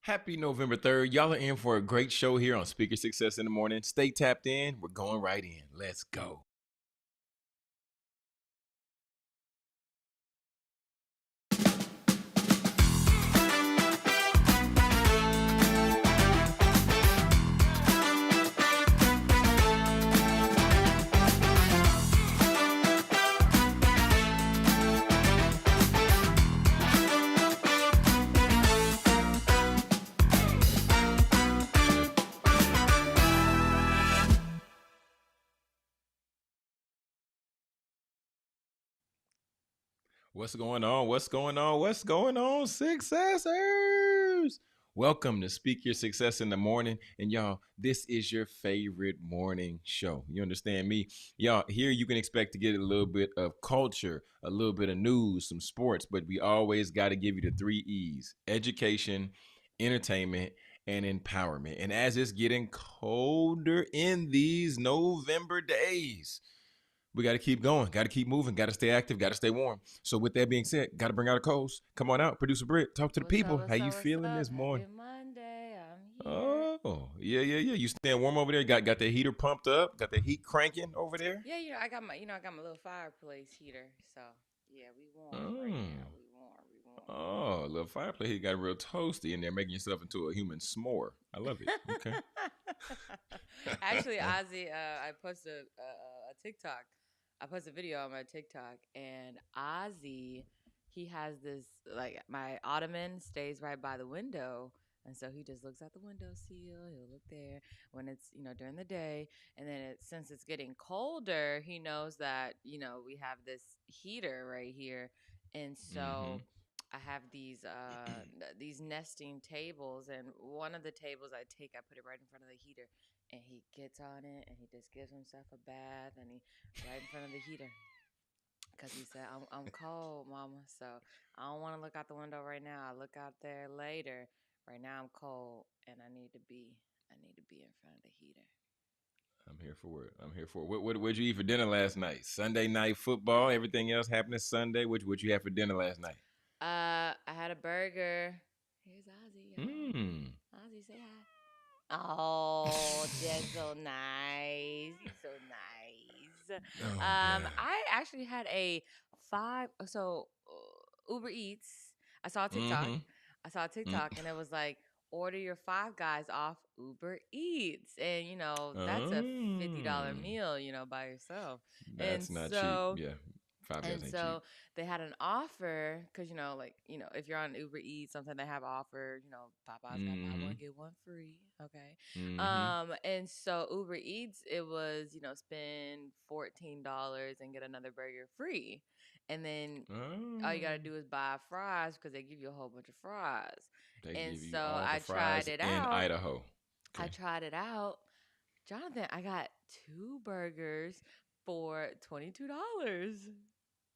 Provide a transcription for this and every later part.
Happy November 3rd. Y'all are in for a great show here on Speaker Success in the Morning. Stay tapped in. We're going right in. Let's go. What's going on? What's going on? What's going on, successors? Welcome to Speak Your Success in the Morning. And y'all, this is your favorite morning show. You understand me? Y'all, here you can expect to get a little bit of culture, a little bit of news, some sports, but we always got to give you the 3 E's: education, entertainment, and empowerment. And as it's getting colder in these November days, we got to keep going, got to keep moving, got to stay active, got to stay warm. So with that being said, got to bring out a coast. Come on out, producer Britt. Talk to the people. How you feeling this morning? Happy Monday. I'm here. Oh, yeah. You staying warm over there? Got the heater pumped up? Got the heat cranking over there? Yeah, I got my little fireplace heater. So yeah, we warm right Mm. now. We warm. We warm. Oh, a little fireplace. You got real toasty in there, making yourself into a human s'more. I love it. Okay. Actually, Ozzy, I posted a TikTok. I posted a video on my TikTok, and Ozzy, he has this, like, my ottoman stays right by the window, and so he just looks out the window sill. He'll look there when it's during the day, and then since it's getting colder, he knows that we have this heater right here, and Mm-hmm. so I have these nesting tables, and one of the tables I put it right in front of the heater, and he gets on it, and he just gives himself a bath, and he right in front of the heater, because he said, I'm cold, mama, so I don't want to look out the window right now. I'll look out there later. Right now I'm cold, and I need to be in front of the heater. I'm here for it. I'm here for it. What'd you eat for dinner last night? Sunday night football. Everything else happening Sunday. What you have for dinner last night? I had a burger. Here's Ozzy, y'all. Mm. Ozzy, say hi. Oh, that's so nice. He's so nice. Oh God. I actually had a Uber Eats. I saw a TikTok. Mm-hmm. I saw a TikTok, and it was like, order your Five Guys off Uber Eats, and that's a $50 Oh, meal, by yourself, and that's not cheap. so. Yeah, Five Guys And ain't cheap. so they had an offer because if you're on Uber Eats, sometimes they have offer. Popeyes got buy Mm-hmm. one get one free. Okay. Mm-hmm. And so Uber Eats, it was spend $14 and get another burger free, and then all you gotta Oh, do is buy fries because they give you a whole bunch of fries. they And give you so all the I tried fries it in out. Idaho. I Okay. tried it out, Jonathan. I got two burgers for $22.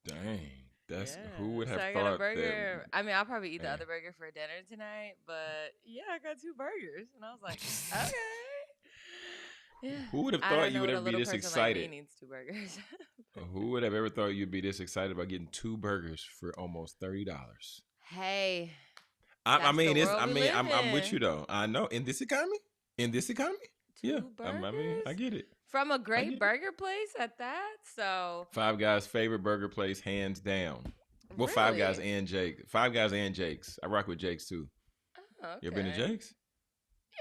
Dang, that's who Yeah. would So have I got a thought that? burger. I mean, I'll probably eat the Man. other burger for dinner tonight, but yeah, I got two burgers. And I was like, okay. Yeah. Who would have I thought don't you know would what a ever be little this person like me excited? needs two burgers. Who would have ever thought you'd be this excited about getting two burgers for almost $30? Hey, I that's the mean, it's. world I we mean, live I'm with you in. though. I know in this economy, yeah. Two I mean, I burgers get it. from a I great get it. burger place at that. So, Five Guys' favorite burger place, hands down. Well, Five Guys really? and Jake. Five Guys and Jake's. I rock with Jake's too. Oh, You ever been to okay. Jake's?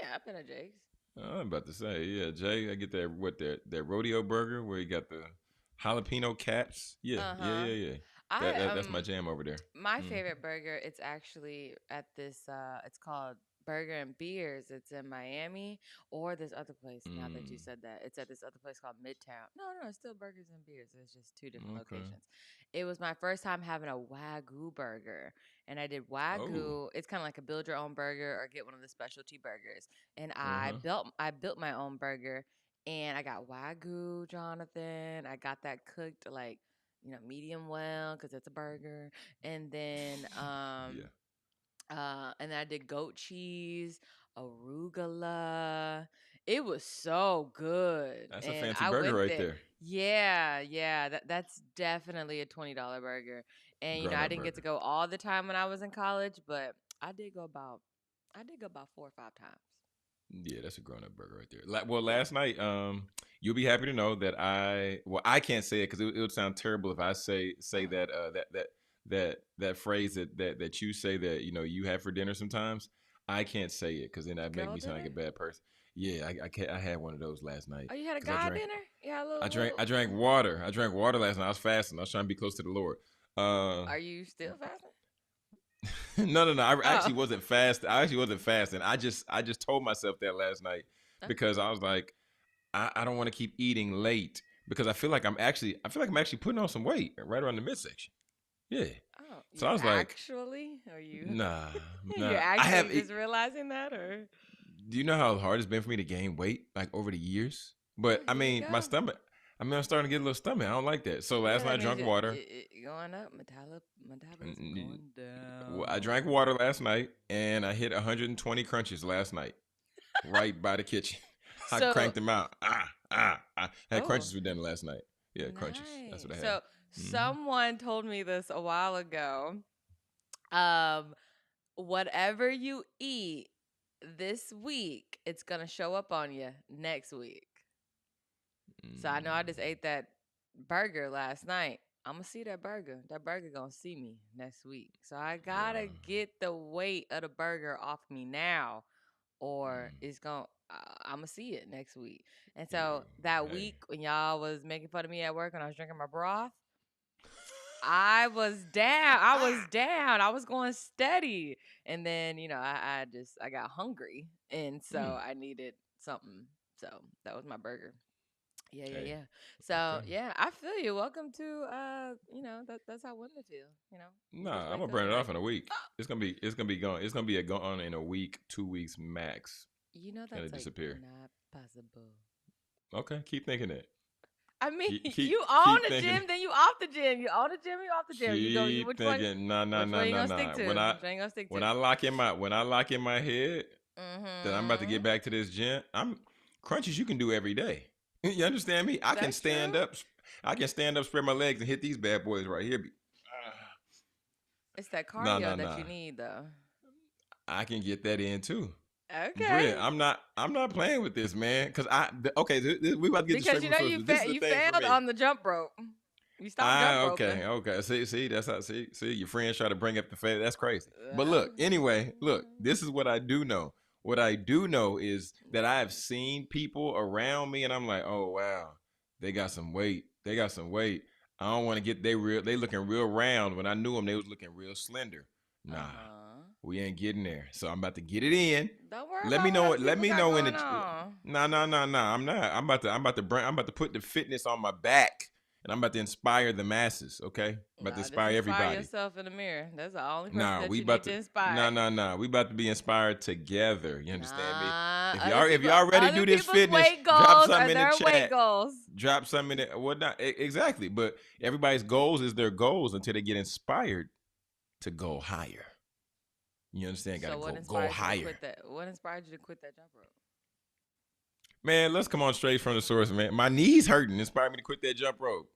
Yeah, I've been to Jake's. I'm about to say, yeah, Jake. I get that rodeo burger where you got the jalapeno caps. Yeah, Uh yeah, huh. yeah, yeah. I That's my jam over there. My Mm. favorite burger, it's actually at this it's called Burger and Beers. It's in Miami, or this other place. Now that you Mm. said that, it's at this other place called Midtown. No, it's still Burgers and Beers. It's just two different Okay. locations. It was my first time having a Wagyu burger, and I did Oh. Wagyu. It's kind of like a build your own burger or get one of the specialty burgers. And Uh I huh. built my own burger, and I got Wagyu, Jonathan. I got that cooked like medium well because it's a burger. And then Yeah. and then I did goat cheese, arugula. It was so good. That's a And fancy I burger went right there. there. Yeah, that's definitely a $20 burger. And Grown I up didn't get to burger. go all the time when I was in college, but I did go about I did go about 4 or 5 times. Yeah, that's a grown up burger right there. Well, Yeah. last night, you'll be happy to know that I can't say it because it would sound terrible if I say Oh. that that phrase that you say that you have for dinner sometimes. I can't say it because then that make Girl me sound like dinner? a bad person. Yeah, I can't. I had one of those last night Oh, you had a because God dinner? You had a I little, drank little. I drank water. I drank water last night. I was fasting. I was trying to be close to the Lord. Uh, Are you still fasting? no. I Oh. actually wasn't fast. I actually wasn't fasting. I just told myself that last night Okay. because I was like, I don't want to keep eating late because I feel like I'm actually putting on some weight right around the midsection. Yeah. Oh, So I you was like, actually? Are you? nah, You're nah. actually just realizing that, or? Do you know how hard it's been for me to gain weight like over the years? Oh, But I here you mean, my go. stomach. I mean, I'm starting to get a little stomach. I don't like that. So Yeah, last night that I means drank water. you're going up, metabolism Mm, going I drank down. water last night and I hit 120 crunches last night right by the kitchen. I So, cranked them out. I had oh, crunches for dinner last night. Yeah, crunches. That's what nice. I had. So, Hmm. someone told me this a while ago. Um, whatever you eat this week, it's gonna show up on you next week. So I know I just Mm, ate that burger last night. I'm gonna see that burger. That burger gonna see me next week. So I gotta well, get the weight of the burger off me now, or mm, it's gonna. I'm gonna see it next week. And yeah, so that hey. week when y'all was making fun of me at work when I was drinking my broth, I was down. I was down. I was going steady, and then I got hungry, and so Mm, I needed something. So that was my burger. Yeah, yeah, hey, yeah. So okay. yeah, I feel you. Welcome to that's how women feel. You just Nah, I'm wake gonna up burn and it like, off in a week. It's gonna be gone. It's gonna be gone in a week, 2 weeks max. It's gonna that's like disappear. not possible. Okay, keep thinking that. I mean, Keep keep you own keep a thinking. gym, then you off the gym. You own a gym, you off the gym. You go. You Keep which one? thinking. Nah, nah, Which nah, one you nah, gonna stick nah. to? Which one you gonna stick to? When I lock in my head that I'm about to Mm-hmm. get back to this gym, I'm crunches you can do every day. You understand me? I can That's stand true. up. I can stand up, spread my legs, and hit these bad boys right here. It's that Nah, cardio nah, that you nah. need, though. I can get that in too. Britt, Okay. I'm not playing with this, man. Cause okay, we about to get this Because straight from the source. But this is the you thing for failed me. on the jump rope. You stopped jump roping. Okay. See, that's how. See, your friends try to bring up the fact. That's crazy. But look, anyway, look. This is what I do know. What I do know is that I have seen people around me, and I'm like, oh wow, they got some weight. They got some weight. I don't want to get they real. They looking real round. When I knew them, they was looking real slender. Uh Nah, huh. we ain't getting there. So I'm about to get it in. Don't worry Let about me what know. other Let people me got know when going it. on. Nah. I'm not. I'm about to put the fitness on my back, and I'm about to inspire the masses. Okay, I'm about to Nah, just inspire inspire everybody. yourself in the mirror. That's the only person Nah, that we you about need to. to inspire. We about to be inspired together. You understand me? Nah, If y'all ready to other do this people's fitness, weight drop goals are something in the their weight chat. goals. Drop something in the what not exactly. But everybody's goals is their goals until they get inspired to go higher. You understand? Got to So what go inspired you to higher. quit that? What inspired you to quit that jump rope? Man, let's come on straight from the source, man. My knees hurting inspired me to quit that jump rope.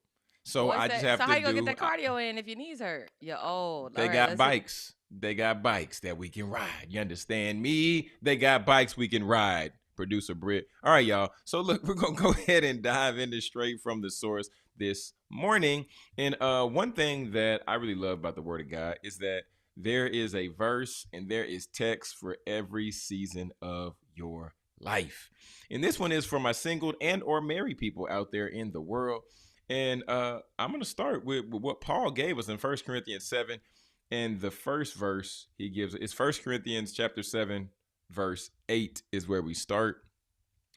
So What's I just that? have So how to you gonna get do. that cardio in if your knees hurt? You're old. All They right, got let's hit. bikes. They got bikes that we can ride. You understand me? They got bikes we can ride. Producer Britt. All right, y'all. So look, we're gonna go ahead and dive into straight from the source this morning. And one thing that I really love about the Word of God is that there is a verse and there is text for every season of your life. And this one is for my single and or married people out there in the world. And I'm going to start with what Paul gave us in 1 Corinthians 7. And the first verse he gives is 1 Corinthians chapter 7, verse 8 is where we start.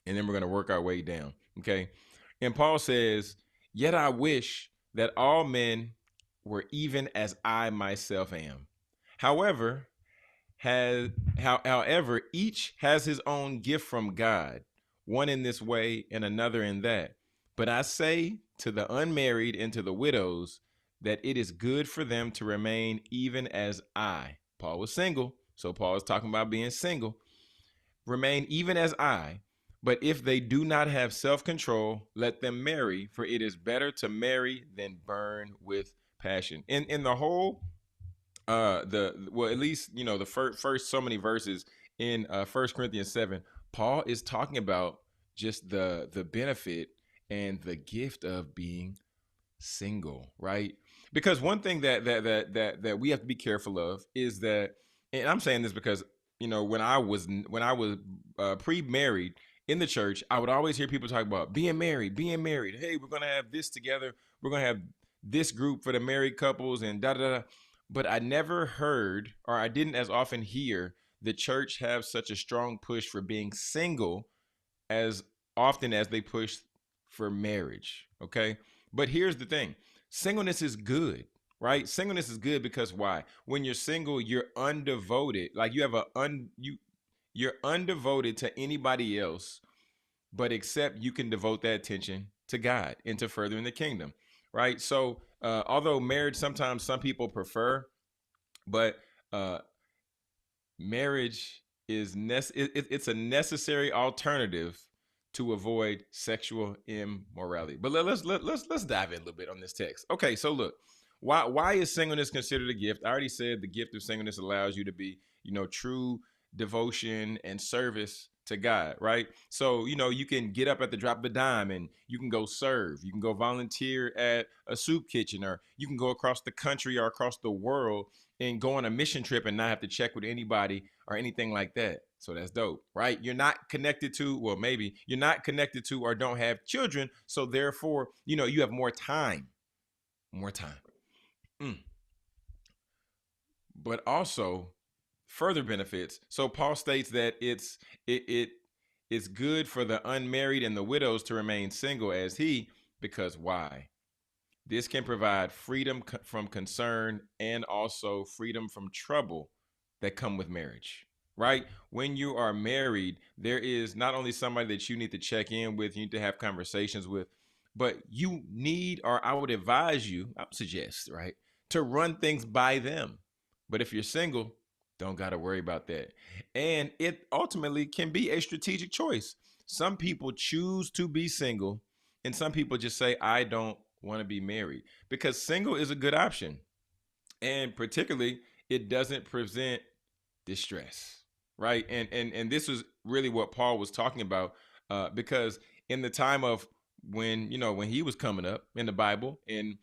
And then we're going to work our way down. Okay. And Paul says, yet I wish that all men were even as I myself am. However, however, each has his own gift from God, one in this way and another in that. But I say to the unmarried and to the widows that it is good for them to remain even as I. Paul was single, so Paul is talking about being single. Remain even as I. But if they do not have self-control, let them marry, for it is better to marry than burn with passion. In the whole the well at least the first so many verses in 1 Corinthians 7, Paul is talking about just the benefit and the gift of being single, right? Because one thing that we have to be careful of is that, and I'm saying this because when I was pre-married in the church, I would always hear people talk about being married, being married. Hey, we're gonna have this together. We're gonna have this group for the married couples and da da da. But I never heard, or I didn't as often hear, the church have such a strong push for being single as often as they push for marriage. Okay. But here's the thing, singleness is good, right? Singleness is good because why? When you're single, you're undevoted. Like you have you're undevoted to anybody else, but except you can devote that attention to God and to furthering the kingdom, right? So, although marriage sometimes some people prefer, but uh, marriage is it's a necessary alternative to avoid sexual immorality. But let's dive in a little bit on this text. Okay, so look, why is singleness considered a gift? I already said the gift of singleness allows you to be, true devotion and service to God, right? So, you can get up at the drop of a dime and you can go serve. You can go volunteer at a soup kitchen, or you can go across the country or across the world and go on a mission trip and not have to check with anybody or anything like that. So that's dope, right? You're not connected to, well, maybe you're not connected to or don't have children. So therefore, you have more time, more time. Mm. But also further benefits. So Paul states that it's good for the unmarried and the widows to remain single as he, because why? This can provide freedom from concern and also freedom from trouble that come with marriage, right? When you are married, there is not only somebody that you need to check in with, you need to have conversations with, but you need, or I would advise you, I would suggest, right, to run things by them. But if you're single, don't got to worry about that. And it ultimately can be a strategic choice. Some people choose to be single, and some people just say, I don't want to be married, because single is a good option. And particularly, it doesn't present distress, right? And this was really what Paul was talking about, because in the time of when he was coming up in the Bible, and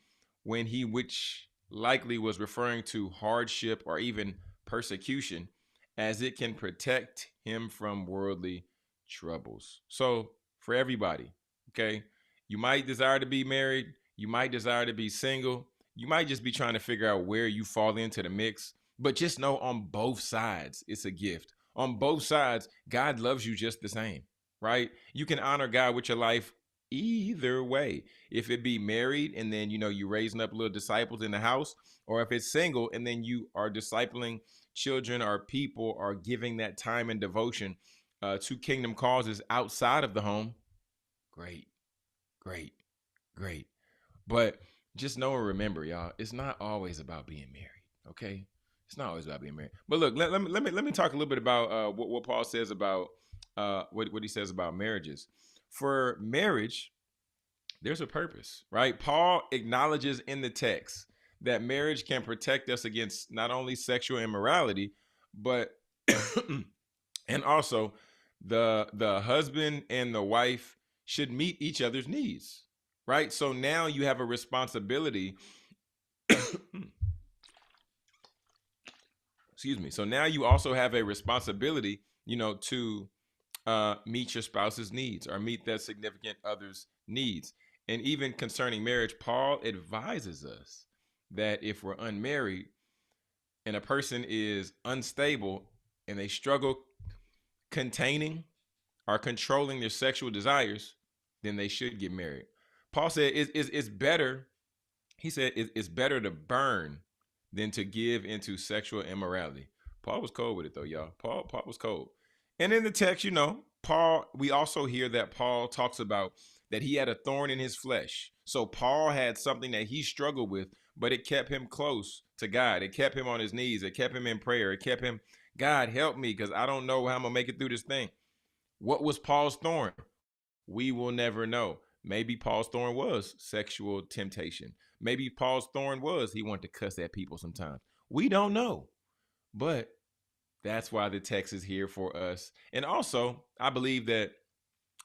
when he, which likely was referring to hardship or even persecution, as it can protect him from worldly troubles. So for everybody, okay, you might desire to be married, you might desire to be single, you might just be trying to figure out where you fall into the mix. But just know, on both sides, it's a gift. On both sides, God loves you just the same, right? You can honor God with your life either way. If it be married and then, you raising up little disciples in the house, or if it's single and then you are discipling children or people, or giving that time and devotion to kingdom causes outside of the home, great, great, great. But just know and remember, y'all, it's not always about being married. Okay, it's not always about being married. But look, let me talk a little bit about what Paul says about what he says about marriages. For marriage, there's a purpose, right? Paul acknowledges in the text that marriage can protect us against not only sexual immorality, but and also the husband and the wife should meet each other's needs, right? So now you have a responsibility. Excuse me. So now you also have a responsibility, to meet your spouse's needs, or meet that significant other's needs. And even concerning marriage, Paul advises us that if we're unmarried and a person is unstable and they struggle containing or controlling their sexual desires, then they should get married. Paul said it's better. He said it's better to burn than to give into sexual immorality. Paul was cold with it though, y'all. Paul was cold. And in the text, Paul, we also hear that Paul talks about that he had a thorn in his flesh. So Paul had something that he struggled with, but it kept him close to God. It kept him on his knees. It kept him in prayer. It kept him, God, help me, because I don't know how I'm going to make it through this thing. What was Paul's thorn? We will never know. Maybe Paul's thorn was sexual temptation. Maybe Paul's thorn was he wanted to cuss at people sometimes. We don't know. But That's why the text is here for us. And also, I believe that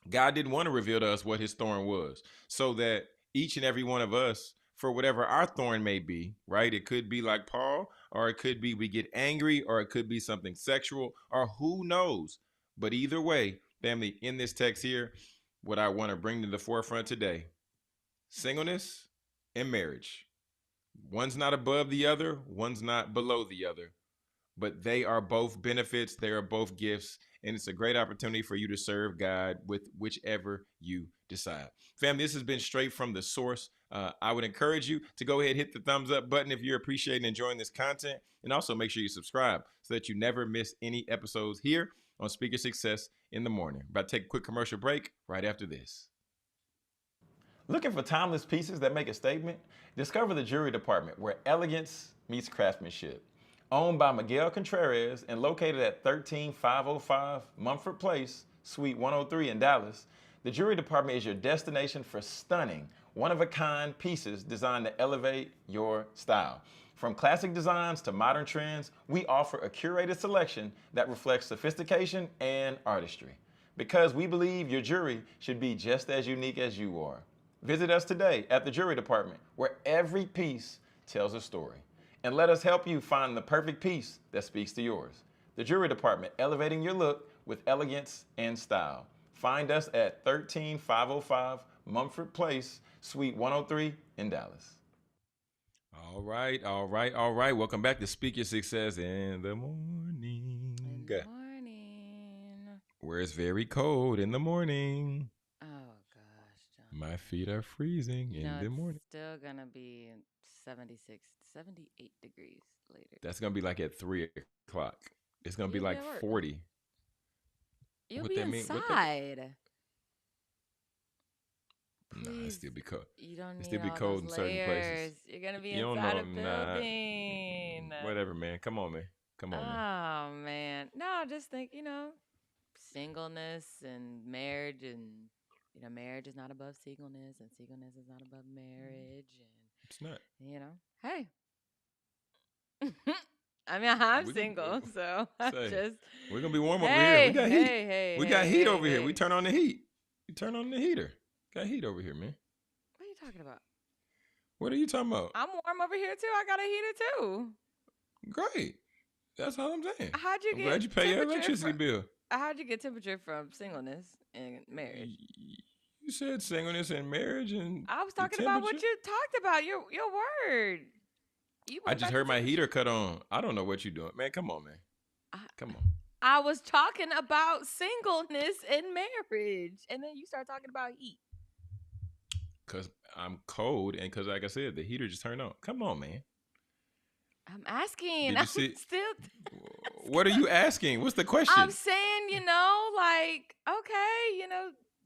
God didn't want to reveal to us what his thorn was, so that each and every one of us, for whatever our thorn may be, right? It could be like Paul, or it could be we get angry, or it could be something sexual, or who knows. But either way, family, in this text here, what I want to bring to the forefront today: singleness and marriage. One's not above the other, one's not below the other, but they are both benefits, they are both gifts, and it's a great opportunity for you to serve God with whichever you decide. Family, this has been straight from the source. I would encourage you to go ahead and hit the thumbs up button if you're appreciating and enjoying this content, and also make sure you subscribe so that you never miss any episodes here on Speaker Success in the Morning. About to take a quick commercial break right after this. Looking for timeless pieces that make a statement? Discover the Jewelry Department, where elegance meets craftsmanship. Owned by Miguel Contreras and located at 13505 Mumford Place, Suite 103 in Dallas, the Jewelry Department is your destination for stunning, one-of-a-kind pieces designed to elevate your style. From classic designs to modern trends, we offer a curated selection that reflects sophistication and artistry. Because we believe your jewelry should be just as unique as you are. Visit us today at the Jewelry Department, where every piece tells a story. And let us help you find the perfect piece that speaks to yours. The Jewelry Department, elevating your look with elegance and style. Find us at 13505 Mumford Place, Suite 103 in Dallas. All right, all right, all right. Welcome back to Speak Your Success in the Morning. In the morning. Where it's very cold in the morning. Oh gosh, John. My feet are freezing in the morning. It's still gonna be 76, 78 degrees later. That's gonna be like at 3 o'clock. It's gonna be You'll like 40. You'll What be that mean? inside. Nah, it still be cold. You don't It need still be all cold those in certain places. layers. You're gonna be You don't inside know, a building. whatever, man. Come on, man. Come on, man. Oh man. No, just think, singleness and marriage and marriage is not above singleness and singleness is not above marriage and It's not. Hey. I mean, I'm We single, so I say, just We're gonna be warm over here. We got heat. Hey, We got heat over here. hey. We turn on the heat. You turn on the heater. Got heat over here, man. What are you talking about? What are you talking about? I'm warm over here too. I got a heater too. Great. That's all I'm saying. How'd you I'm get glad you pay your temperature electricity bill. How'd you get temperature from singleness and marriage? You said singleness and marriage, and I was talking about what you talked about. Your word. I just heard my heater cut on. I don't know what you're doing, man. Come on, man. Come on. I was talking about singleness and marriage, and then you start talking about heat. Cause I'm cold, and cause like I said, the heater just turned on. Come on, man. I'm asking. Did you see? Still. What are you asking? What's the question? I'm saying,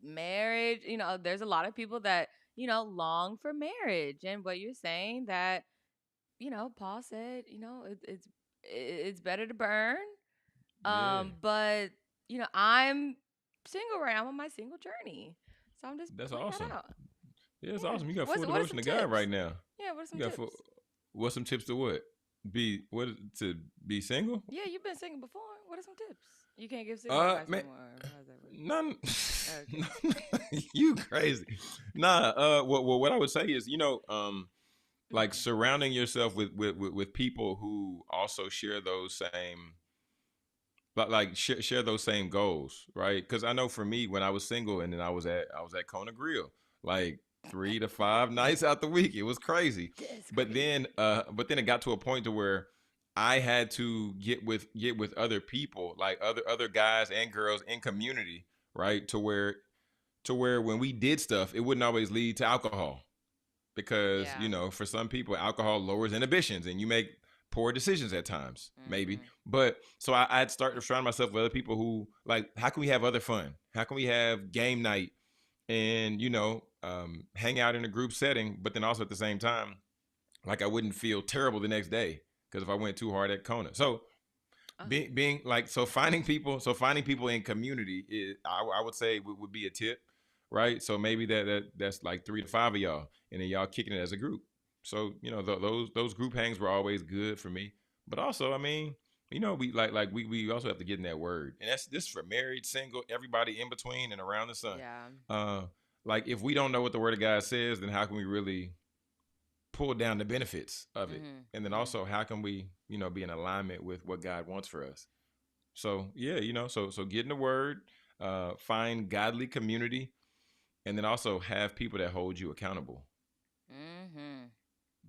marriage. There's a lot of people that long for marriage, and what you're saying that, Paul said, it's better to burn. Yeah. But I'm single right now. I'm on my single journey, so I'm just That's pointing awesome. that out. Yeah, it's awesome. You got full What are devotion to some God tips? right now. Yeah, what are some You got tips? what's some tips to what? To be single? Yeah, you've been single before. What are some tips? You can't give single advice anymore. How's that work? None. You crazy? Nah. What I would say is, like surrounding yourself with people who also share those same, share those same goals, right? Because I know for me, when I was single and then I was at Kona Grill, like 3 to 5 nights out the week, it was crazy. But then it got to a point to where I had to get with other people, like other guys and girls in community, right? To where when we did stuff, it wouldn't always lead to alcohol, because for some people, alcohol lowers inhibitions and you make poor decisions at times, maybe. But so I'd start surround myself with other people who, like, how can we have other fun? How can we have game night and hang out in a group setting, but then also at the same time, like, I wouldn't feel terrible the next day because if I went too hard at Kona. So finding people in community is, I would say, would be a tip, right? So maybe that's like 3 to 5 of y'all, and then y'all kicking it as a group. So those group hangs were always good for me. But also, I mean, we also have to get in that word, and that's this for married, single, everybody in between and around the sun. Yeah. Uh, like if we don't know what the word of God says, then how can we really pull down the benefits of it? Mhm. And then Mhm. also, how can we, be in alignment with what God wants for us? So yeah, so get in the word, find godly community, and then also have people that hold you accountable. Mhm.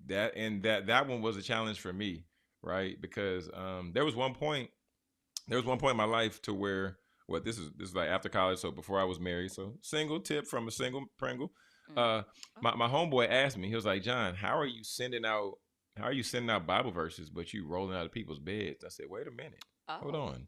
That one was a challenge for me, right? Because there was one point in my life to where what this is like after college, so before I was married. So single tip from a single Pringle. Mm. Uh Oh. my homeboy asked me, he was like, John, how are you sending out Bible verses, but you rolling out of people's beds? I said, wait a minute. Hold Oh. on.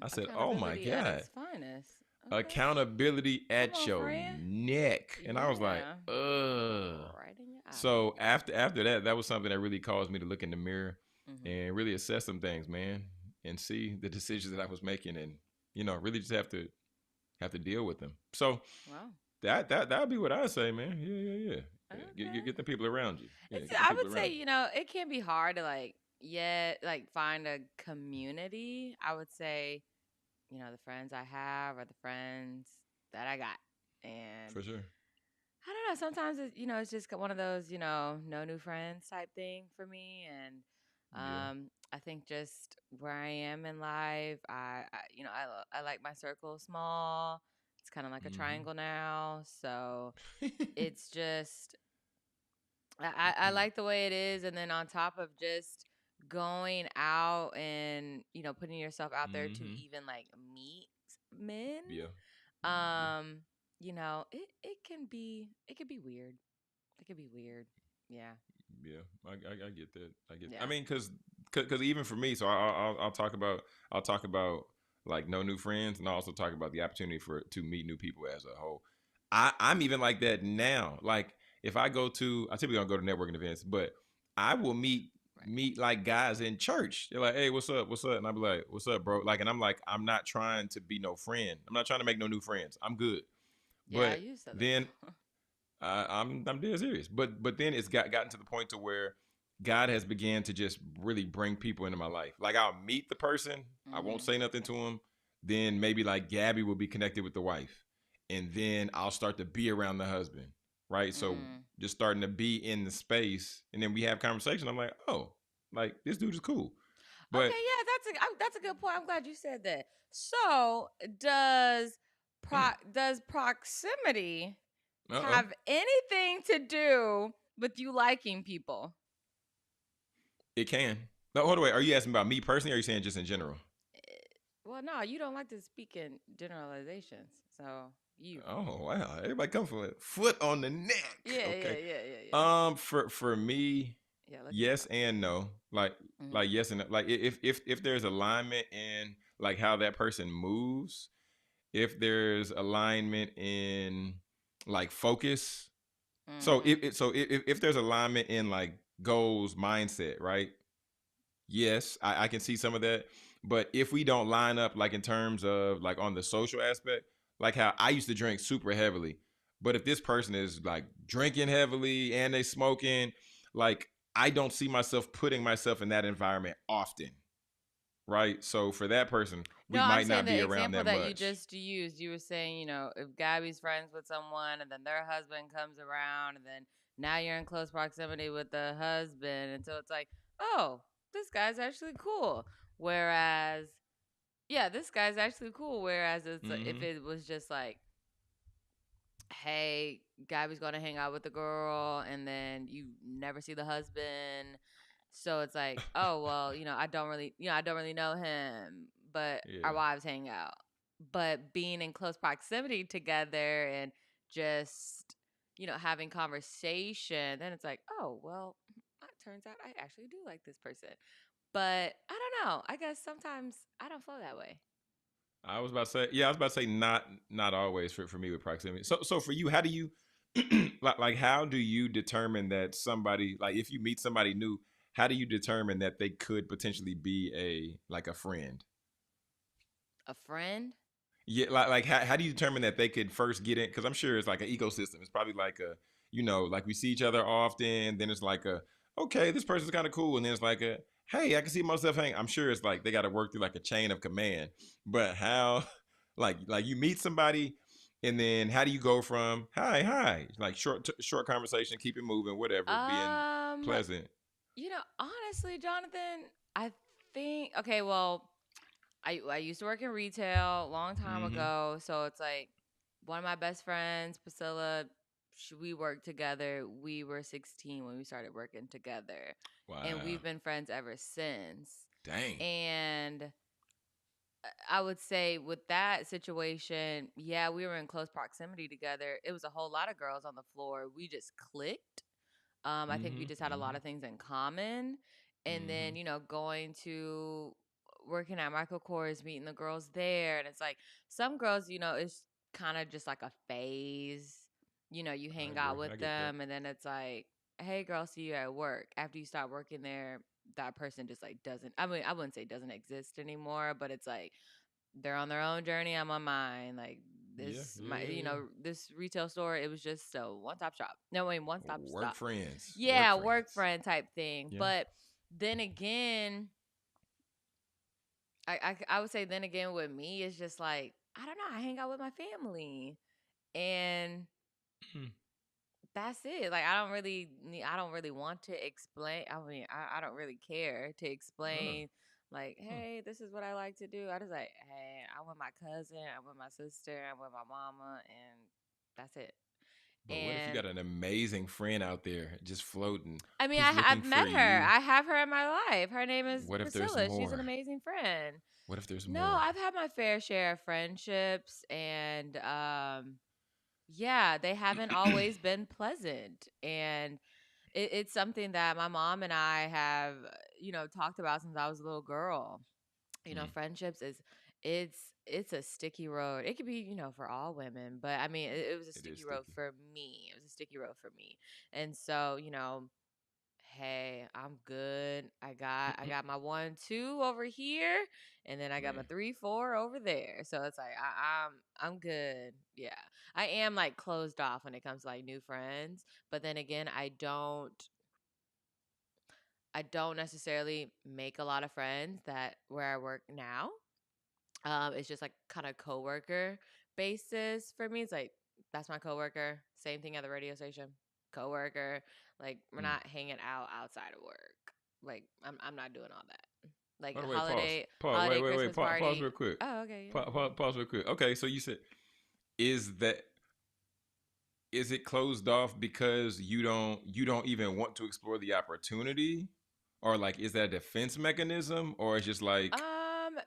I said, oh my Accountability at God. its finest. Okay. Accountability Come at on, your friend. neck. And I was like, Yeah. ugh. Right in your So eyes. after that was something that really caused me to look in the mirror Mhm. and really assess some things, man, and see the decisions that I was making, and really just have to deal with them. So Well. that would be what I say, man. Yeah. Okay. Get the people around you. Yeah, It's get the I people would say, around you. it can be hard to find a community. I would say, the friends I have are the friends that I got. And For sure. I don't know, sometimes it's just one of those, no new friends type thing for me. And Yeah. I think just where I am in life, I like my circle small. It's kind of like a Mm-hmm. triangle now. So it's just I like the way it is, and then on top of just going out and putting yourself out there to Mm-hmm. even like meet men, Yeah. Yeah. um, it can be weird. It can be weird. Yeah. Yeah, I get that. I get. I Yeah. mean, because even for me, so I'll talk about like no new friends, and I'll also talk about the opportunity to meet new people as a whole. I'm even like that now. Like if I typically don't go to networking events, but I will Right. meet like guys in church. They're like, "Hey, what's up?" And I'll be like, "What's up, bro?" Like, and I'm like, I'm not trying to be no friend. I'm not trying to make no new friends. I'm good. Yeah, But you said that then before. I'm dead serious. But then it's gotten to the point to where God has began to just really bring people into my life. Like I'll meet the person, I won't Mhm. say nothing to him. Then maybe like Gabby will be connected with the wife, and then I'll start to be around the husband, right? So Mm. just starting to be in the space, and then we have conversation. I'm like, oh, like this dude is cool, but Okay, yeah, that's a good point. I'm glad you said that. So, does does proximity uh oh, have anything to do with you liking people? it can. No, hold on, are you asking about me personally, or are you saying just in general? Eh, Well, no, you don't like to speak in generalizations. So, you. Oh wow, everybody come from a foot on the neck. Yeah, yeah, Okay. yeah, yeah, yeah. For me, Yeah, look at the yes mic. and no. Mhm. Like yes and no. Like if there's alignment in like how that person moves, if there's alignment in like focus. So Mhm. if there's alignment in like goals, mindset, right? Yes, I can see some of that. But if we don't line up, like in terms of like on the social aspect, like how I used to drink super heavily, but if this person is like drinking heavily and they smoking, like I don't see myself putting myself in that environment often, right? So for that person, No, we I'm might saying not be the around example that that you much. just used. You were saying, if Gabby's friends with someone and then their husband comes around and then now you're in close proximity with the husband. And so it's like, oh, this guy's actually cool. Whereas, yeah, this guy's actually cool. Whereas if Mm-hmm. it was just like, hey, Gabby's going to hang out with the girl and then you never see the husband. So it's like, oh, well, I don't really know him, but our Yeah. wives hang out. But being in close proximity together and just, having conversation, then it's like, oh, well, it turns out I actually do like this person. But I don't know. I guess sometimes I don't flow that way. I was about to say not always for me with proximity. So for you, how do you like how do you determine that somebody, like if you meet somebody new, how do you determine that they could potentially be a friend? A friend? Yeah, like how do you determine that they could first get in? Because I'm sure it's like an ecosystem. It's probably like like we see each other often. Then it's like okay, this person's kind of cool, and then it's like hey, I can see myself hang. I'm sure it's like they got to work through like a chain of command. But how, like you meet somebody, and then how do you go from hi, like short conversation, keep it moving, whatever, being Um, pleasant. honestly, Jonathan, I think okay, well, I used to work in retail a long time Mm-hmm. ago, so it's like one of my best friends, Priscilla, we worked together. We were 16 when we started working together, and Wow. we've been friends ever since. Dang. And I would say with that situation, yeah, we were in close proximity together. It was a whole lot of girls on the floor. We just clicked. I think we Mm-hmm. just had a lot Mm-hmm. of things in common. And Mm-hmm. then, going to working at Michael Kors, meeting the girls there. And it's like some girls, it's kind of just like a phase. You I hang agree. out with I get that. them and then it's like, hey, girl, see you at work. After you stop working there, that person just like doesn't, I mean, I wouldn't say doesn't exist anymore, but it's like they're on their own journey. I'm on mine. Like Yeah. this, Yeah. Yeah. Yeah. this retail store, it was just a one stop shop. No, wait, one stop Work stop. friends. Work Yeah, work friends. friend type thing. Yeah. But then again, I would say then again with me, it's just like, I don't know. I hang out with my family and Mm. that's it. Like I don't really want to explain. I mean, I don't really care to Uh, explain like, huh. hey, this is what I like to do. I just like, hey, I'm with my cousin, I'm with my sister, I'm with my mama, and that's it. But what if you And got an amazing friend out there just floating I mean, who's I've looking for met her. you? I have her in my life. Her name is What if there's Priscilla. She's an more? amazing friend. What if there's No, more? I've had my fair share of friendships, and yeah, they haven't always been pleasant. And it's something that my mom and I have, talked about since I was a little girl. Mm, Friendships is it's a sticky road. It could be, for all women, but I mean, it was a it is sticky road sticky. for me. It was a sticky road for me. And so, hey, I'm good. I got my 1, 2 over here, and then I got my Man, 3, 4 over there. So it's like I'm good. Yeah. I am like closed off when it comes to like new friends, but then again, I don't necessarily make a lot of friends that where I work now. It's just like kind of coworker basis for me. It's like that's my coworker. Same thing at the radio station. Coworker. Like we're mm. not hanging out outside of work. Like I'm not doing all that. Like By the way, pause. holiday Pause. Wait, holiday wait, wait. Christmas Pause party. real quick. Oh, okay, Pause real quick. Okay, so you said, is that is it closed off because you don't even want to explore the opportunity, or like is that a defense mechanism, or it's just like,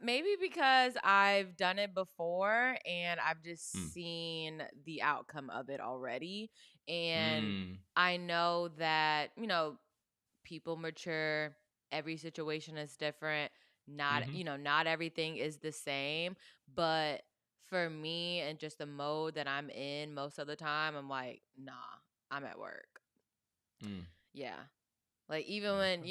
maybe because I've done it before and I've mm, just seen the outcome of it already. And mm, I know that, people mature, every situation is different. Not, mm-hmm. not everything is the same, but for me and just the mode that I'm in most of the time, I'm like, nah, I'm at work. Mm, Yeah. Like even when, okay.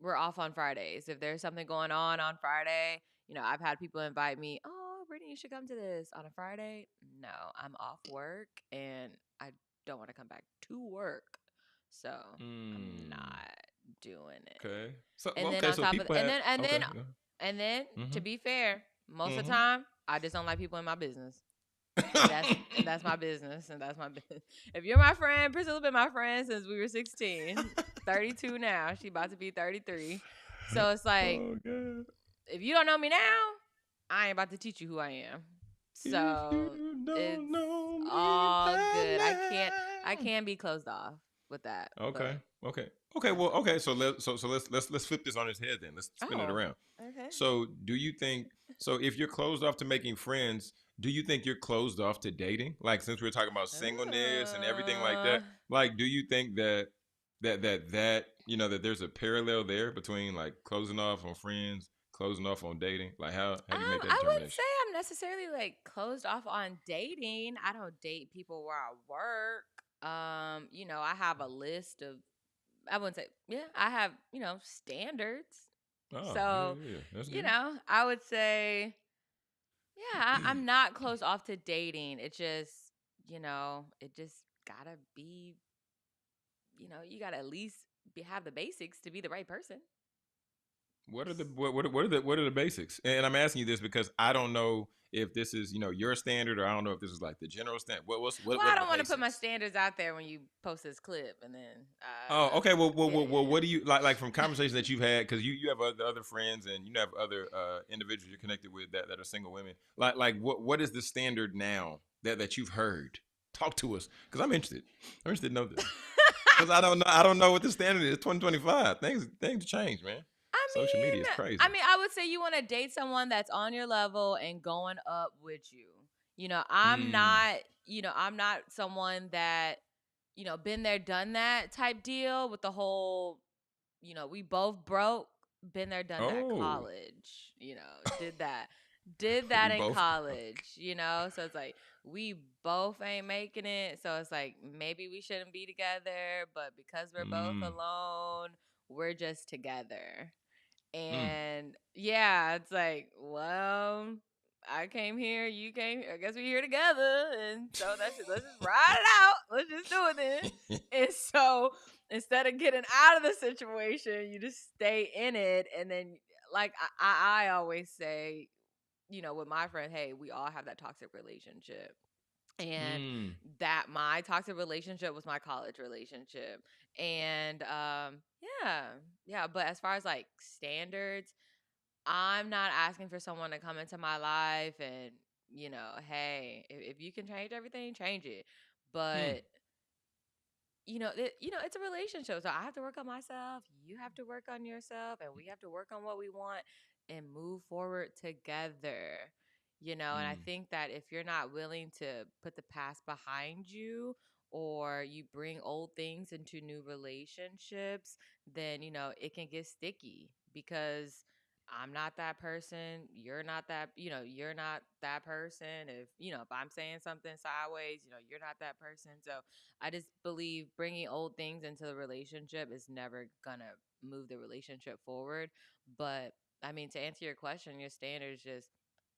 we're off on Fridays. If there's something going on Friday, I've had people invite me, "Oh, Brittany, you should come to this on a Friday." No, I'm off work and I don't want to come back to work. So, I'm Mm, not doing it. okay. So And well, then okay. on So top of people and have, then and then okay. Yeah. and then Mm-hmm. to be fair, most of the Mm-hmm. time, I just don't like people in my business. And that's my business and that's my business. If you're my friend, Priscilla been my friend since we were 16, 32 now. She about to be 33. So it's like Oh god. if you don't know me now, I ain't about to teach you who I am. If you So it's don't know me all by good. I now. can be closed off with that. Okay. But Okay. Okay. that's Well. it. Okay. So let's flip this on its head then. Let's spin it Oh, around. okay. So do you think? So if you're closed off to making friends, do you think you're closed off to dating? Like since we're talking about singleness and everything like Uh, that, like do you think that there's a parallel there between like closing off on friends, closing off on dating? Like how do you make that I wouldn't say determination? I'm necessarily like closed off on dating. I don't date people where I work. I have a list of I wouldn't say yeah, I have, standards. Oh yeah, So, yeah, yeah. That's good. I would say yeah, I'm not closed off to dating. It just gotta be, you gotta at least have the basics to be the right person. What are the basics? And I'm asking you this because I don't know if this is your standard, or I don't know if this is like the general standard. Well, What I are the don't want to put my basics? standards out there when you post this clip, and then Oh, okay. yeah, yeah, What do you like from conversations that you've had? Because you have other friends, and you have other individuals you're connected with that are single women. Like what is the standard now that you've heard? Talk to us, because I'm interested. I'm interested to know this, because I don't know what the standard is. 2025, things change, man. Social media is I crazy. mean, I would say you want to date someone that's on your level and going up with you. Hmm. I'm not someone that, been there, done that type deal with the whole, we both broke, been there, done that Oh, college, did that we in both broke. college, so it's like we both ain't making it. So it's like maybe we shouldn't be together, but because we're both Mm. alone, we're just together. Mm. And yeah, it's like, well, I came here, you came here. I guess we're here together. And so let's just ride it out. Let's just do it then. And so instead of getting out of the situation, you just stay in it. And then, like I always say, with my friend, hey, we all have that toxic relationship. And Mm. that my toxic relationship was my college relationship. And yeah, yeah. But as far as like standards, I'm not asking for someone to come into my life and, hey, if you can change everything, change it. Mm. But it's a relationship, so I have to work on myself. You have to work on yourself, and we have to work on what we want and move forward together. And I Mm. think that if you're not willing to put the past behind you, or you bring old things into new relationships, then it can get sticky because I'm not that person. You're not that person. If I'm saying something sideways, you're not that person. So I just believe bringing old things into the relationship is never gonna move the relationship forward. But I mean, to answer your question, your standards just,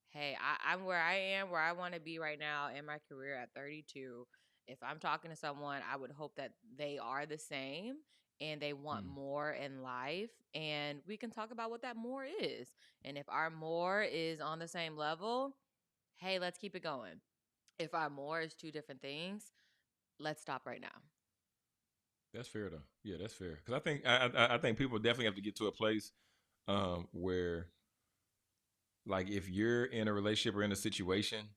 hey, I'm where I am, where I want to be right now in my career at 32. If I'm talking to someone, I would hope that they are the same and they want Mm. more in life. And we can talk about what that more is. And if our more is on the same level, hey, let's keep it going. If our more is two different things, let's stop right now. That's fair though. Yeah, that's fair. Because I think people definitely have to get to a place where, like, if you're in a relationship or in a situation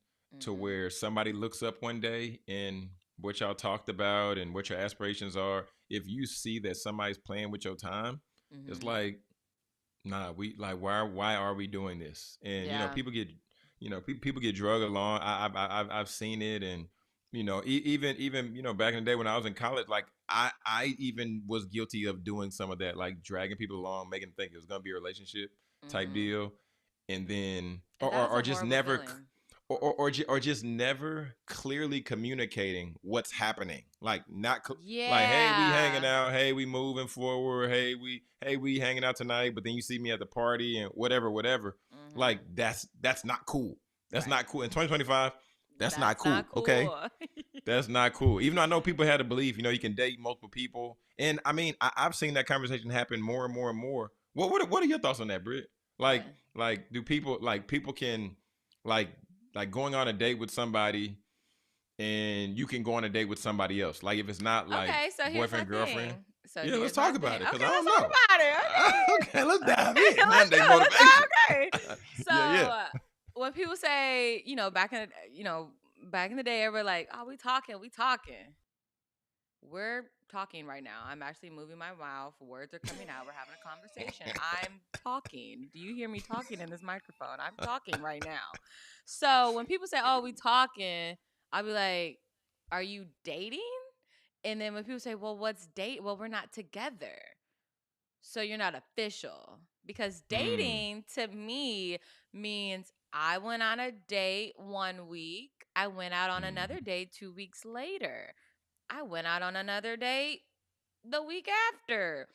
to Mm-hmm. where somebody looks up one day and what y'all talked about and what your aspirations are, if you see that somebody's playing with your time, it's Mm-hmm. like, nah, we like, why are we doing this? And Yeah. people get drug along. I've seen it. And even back in the day when I was in college, like I even was guilty of doing some of that, like dragging people along, making them think it was gonna be a relationship type Mm-hmm. deal. And then And that is or a just horrible never feeling. or just never clearly communicating what's happening. Like not like, hey, we hanging Yeah. out, hey, we moving forward, hey, we hanging out tonight, but then you see me at the party and whatever. Like Mm-hmm. that's not cool. That's Right. not cool. In 2025, that's That's not not cool. Okay, cool. that's not cool. Even though I know people had a belief, you can date multiple people, and I mean, I've seen that conversation happen more and more and more. What are your thoughts on that, Britt? Like What? do people can like going on a date with somebody, and you can go on a date with somebody else. Like if it's not like Okay, so here's my boyfriend girlfriend. thing. So Yeah, let's here's my talk thing. about it Okay, because I let's don't talk know. about it. Okay, let's Okay. dive Okay, in. let's Monday do it. motivation. Okay. So Yeah, yeah. when people say, back in the day, everybody like, oh, we talking. We're talking right now. I'm actually moving my mouth. Words are coming out. We're having a conversation. I'm talking. Do you hear me talking in this microphone? I'm talking right now. So when people say, "Oh, we talking," I'll be like, "Are you dating?" And then when people say, "Well, what's date?" Well, we're not together. So you're not official. Because Mm, dating to me means I went on a date 1 week, I went out on another mm, date 2 weeks later. I went out on another date the week after.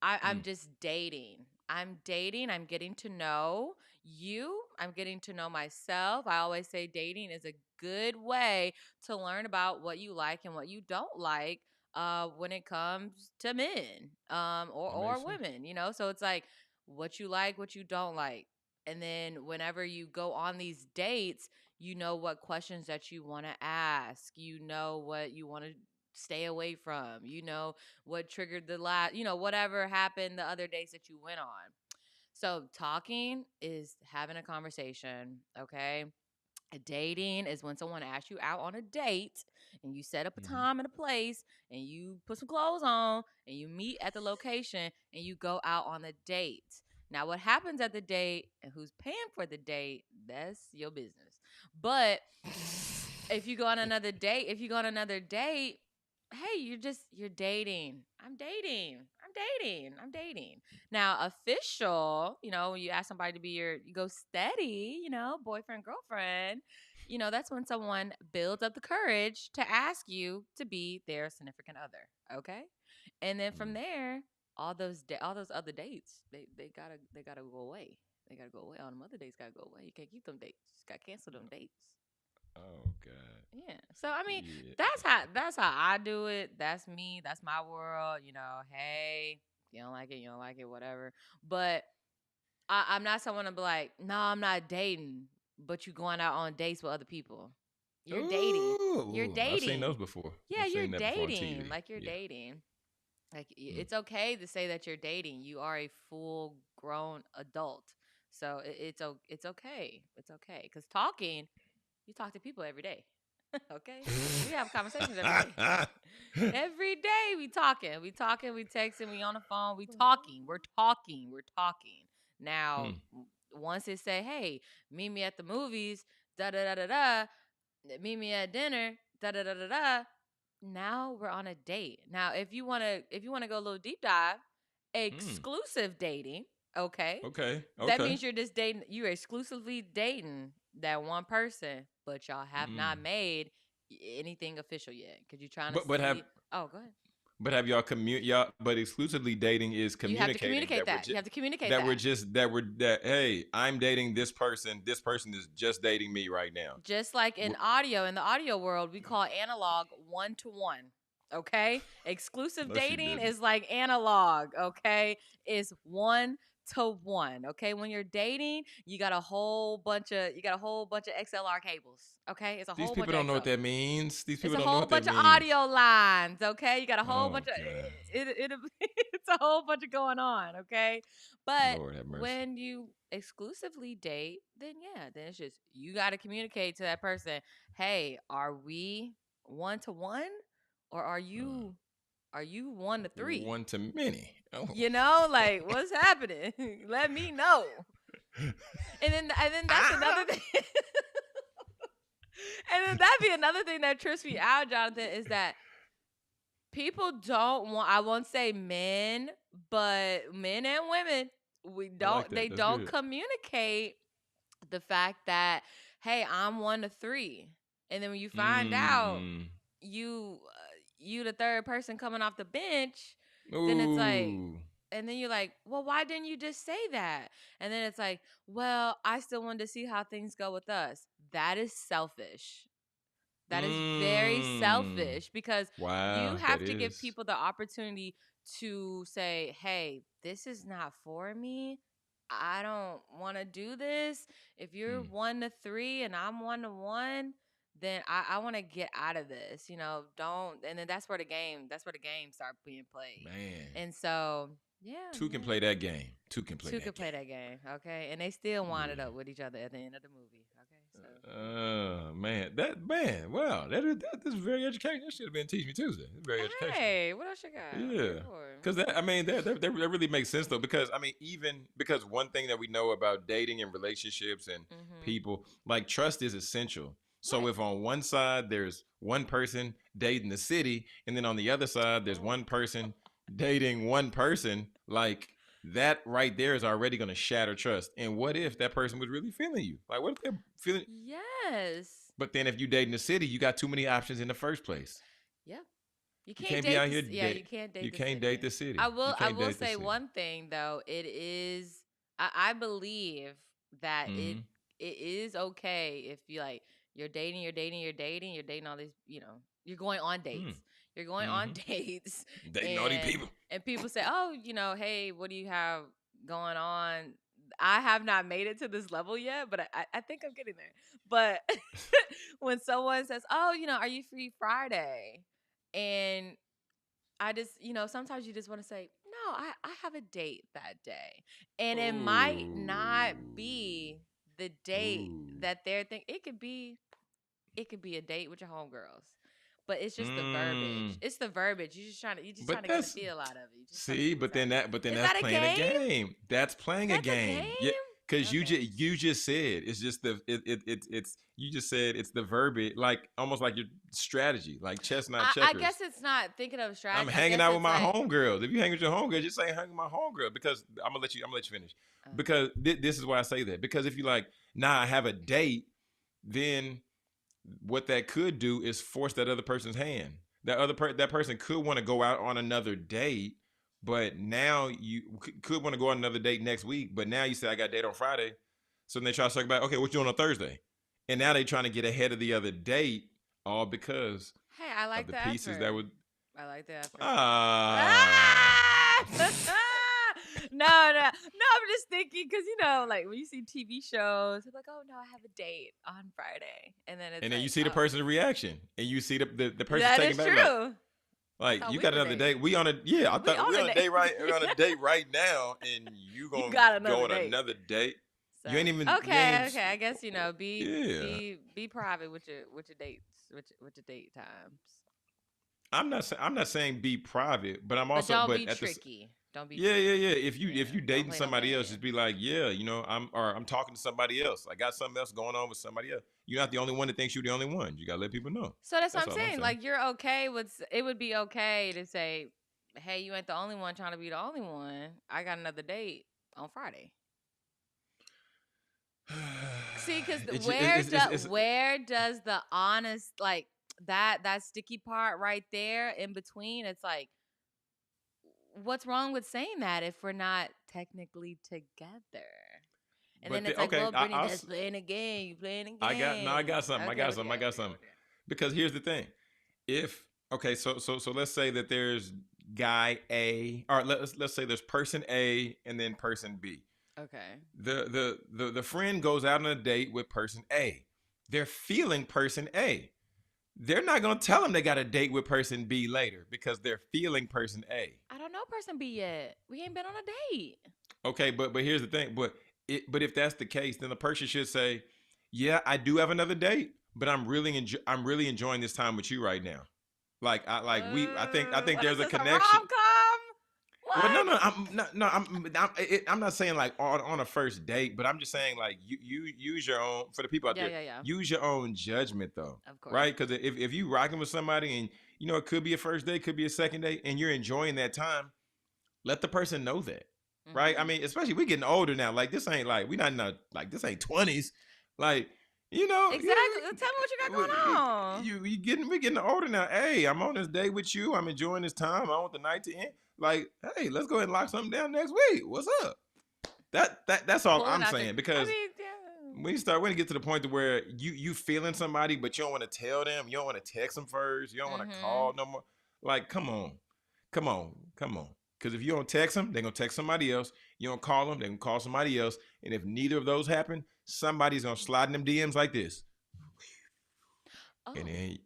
I'm mm. just dating. I'm dating. I'm getting to know you. I'm getting to know myself. I always say dating is a good way to learn about what you like and what you don't like when it comes to men or That makes sense. women. So it's like what you like, what you don't like. And then whenever you go on these dates, you know what questions that you want to ask. You know what you want to stay away from. You know what triggered the last, whatever happened the other dates that you went on. So talking is having a conversation, okay? Dating is when someone asks you out on a date and you set up a Mm-hmm. time and a place and you put some clothes on and you meet at the location and you go out on the date. Now, what happens at the date and who's paying for the date, that's your business. But if you go on another date, hey, you're dating. I'm dating. Now, official, when you ask somebody to be you go steady, boyfriend, girlfriend, that's when someone builds up the courage to ask you to be their significant other. Okay. And then from there, all those other dates, they gotta go away. They gotta go away. All them other dates gotta go away. You can't keep them dates. You just gotta cancel them dates. Oh God. Yeah. So I mean, Yeah. that's how I do it. That's me. That's my world. Hey, you don't like it, whatever. But I'm not someone to be like, no, I'm not dating, but you going out on dates with other people. You're dating. You're Ooh, I've seen those dating. before. Yeah, I've you're seen that before on dating. TV. Like you're Yeah. dating. Like Mm. it's okay to say that you're dating. You are a full grown adult. So it's okay. It's okay. Because talking, you talk to people every day. Okay? We have conversations every day. Every day we talking. We talking, we texting, we on the phone, we talking. We're talking. We're talking. Now, Hmm. once it say, hey, meet me at the movies, da da da da da, meet me at dinner, da da da da da. Now we're on a date. Now, if you wanna go a little deep dive, Hmm. exclusive dating, okay? Okay. That Okay. means you're exclusively dating that one person, but y'all have not Mm. made anything official yet. Cause you're trying to But have see. Oh, go ahead. y'all y'all but exclusively dating is You have to communicating communicate that that. You have to communicate that we're that. just that hey, I'm dating this person. This person is just dating me right now. Just like in the audio world, we call analog 1-to-1. Okay? Exclusive No, she dating didn't. is like analog, okay? Is 1-to-1. Okay? When you're dating, you got a whole bunch of XLR cables. Okay? It's a These whole bunch people of don't know what XL. that means. These It's people a don't know whole what that bunch of means. audio lines, okay? You got a whole Oh bunch of God. it's a whole bunch of going on, okay? But Lord have mercy. when you exclusively date, then yeah, then it's just you got to communicate to that person, "Hey, are we 1-to-1 or are Uh, you 1-to-3?" one to many. Oh. Like what's happening? Let me know. And then that's another thing. And then that'd be another thing that trips me out, Jonathan, is that people don't want, I won't say men, but men and women, I like they that. That's don't good. communicate the fact that, hey, I'm 1-to-3. And then when you find out Mm. you the third person coming off the bench, then it's like, Ooh. and then you're like, well, why didn't you just say that? And then it's like, well, I still wanted to see how things go with us. That is selfish. That is very Mm. selfish because you Wow, that have to give is. people the opportunity to say, hey, this is not for me. I don't want to do this. If you're Mm. 1-to-3 and I'm 1-to-1, then I want to get out of this. Don't. And then that's where the game start being played. Man. And so, yeah, Two can yeah. play that game. Two can play Two that could play game. that game, okay? And they still winded Yeah. up with each other at the end of the movie, okay? So, Man, that man, wow, this is very educational. That should have been Teach Me Tuesday. It's very educational. hey, what else you got? What Yeah, you for? because that really makes sense though. Because even because one thing that we know about dating and relationships and Mm-hmm. people, like trust is essential. So Right. if on one side there's one person dating the city, and then on the other side there's Oh. one person dating one person, like that right there is already going to shatter trust. And what if that person was really feeling you? Like, what if they're feeling? Yes. But then if you date in the city, you got too many options in the first place. Yeah. You You can't can't be date out here this. Yeah, you date. can't You date the can't date city. the city. I You will. I can't will date the say city. one thing though. It is. I believe that it Mm-hmm. it is okay if you like you're dating all these. You're going on dates. You're going on Mm-hmm. dates, Dating all these and people. people say, oh, hey, what do you have? going on. I have not made it to this level yet, but I think I'm getting there. But when someone says, "Oh, are you free Friday?" and I just, sometimes you just want to say, "No, I have a date that day," and it might not Ooh. be the date Ooh. that they're thinking. It could be a date with your homegirls. But it's just the verbiage. Mm. It's the verbiage. You're just trying But to get a that's feel out of it. You're just trying to see, see what's but then happening. but then Is that's that a playing a game? game. That's playing a That's a game? game. Yeah, because Okay. you just said it's just it's you just said it's the verbiage, like almost like your strategy, like chess not I guess checkers. it's not thinking of I'm strategy. I hanging guess out with it's my like, homegirls. If you hang with your homegirls, just say hang with my homegirl because I'm gonna let you finish. Because this is why I say that. Because if you like, nah, I have a date, then what that could do is force that other person's hand. That person could want to go out on another date, but now you could want to go on another date next week. But now you say I got a date on Friday, so then they try to talk about okay, what you doing on Thursday, and now they trying to get ahead of the other date, all because hey, I of like the the pieces that effort. would I like the effort. ah. Ah! No, no, no. I'm just thinking because like when you see TV shows, it's like, oh no, I have a date on Friday, and then it's And then you like, see the oh, person's reaction, and you see the person's that taking is back true. I like thought you we got were another date. dating. We on a yeah. I We thought we on a on a date. date right. We're on a date right now, and you You gonna got go another on date. another date. So You ain't okay, even okay. I guess be yeah. be private with your dates, with your date times, I'm not saying be private, but I'm but also don't but be at this tricky. Don't be yeah yeah tricky. yeah. Yeah, If you don't dating play no somebody else, just games. be like yeah, I'm talking to somebody else. I got something else going on with somebody else. You're not the only one that thinks you're the only one. You gotta let people know. So that's what That's I'm all I'm saying. saying. Like you're okay with it would be okay to say, "Hey, you ain't the only one trying to be the only one. I got another date on Friday." See, because It's where does the honest like that sticky part right there in between? It's like, what's wrong with saying that if we're not technically together? And then it's like, okay. well, Brittany, that's playing a game. You playing a I got no. I got game. something. Okay, okay, I got okay, something. okay. Because here's the thing. If okay, so let's say that there's guy A, or let's say there's person A and then person B. Okay. The friend goes out on a date with person A. They're feeling person A. They're not gonna tell them they got a date with person B later because they're feeling person A. I don't know person B yet. We ain't been on a date. Okay, but here's the thing. But if that's the case, then the person should say, "Yeah, I do have another date, but I'm really enjoying this time with you right now." Like I think What is there's a this, a connection. rom com? Well, What? I'm not saying like on a first date, but I'm just saying like you use your own for the people out Yeah, there. yeah, yeah. Use your own judgment though, Of course. right? Because if you rocking with somebody and it could be a first date, could be a second date, and you're enjoying that time, let the person know that, right? I Mm-hmm. mean, especially we getting older now. Like this ain't like we not in a, like this ain't 20s. Like Exactly. Tell me what you got going on. you getting we getting older now. Hey, I'm on this date with you. I'm enjoying this time. I want the night to end. Like, hey, let's go ahead and lock something down next week. What's up? That's all Pulling I'm out the. saying. I Because mean, yeah. when you get to the point to where you feeling somebody, but you don't want to tell them, you don't want to text them first, you don't want to Mm-hmm. call no more. Like, come on. Because if you don't text them, they're gonna text somebody else. You don't call them, they're gonna call somebody else. And if neither of those happen, somebody's gonna slide in them DMs like this, and Oh. then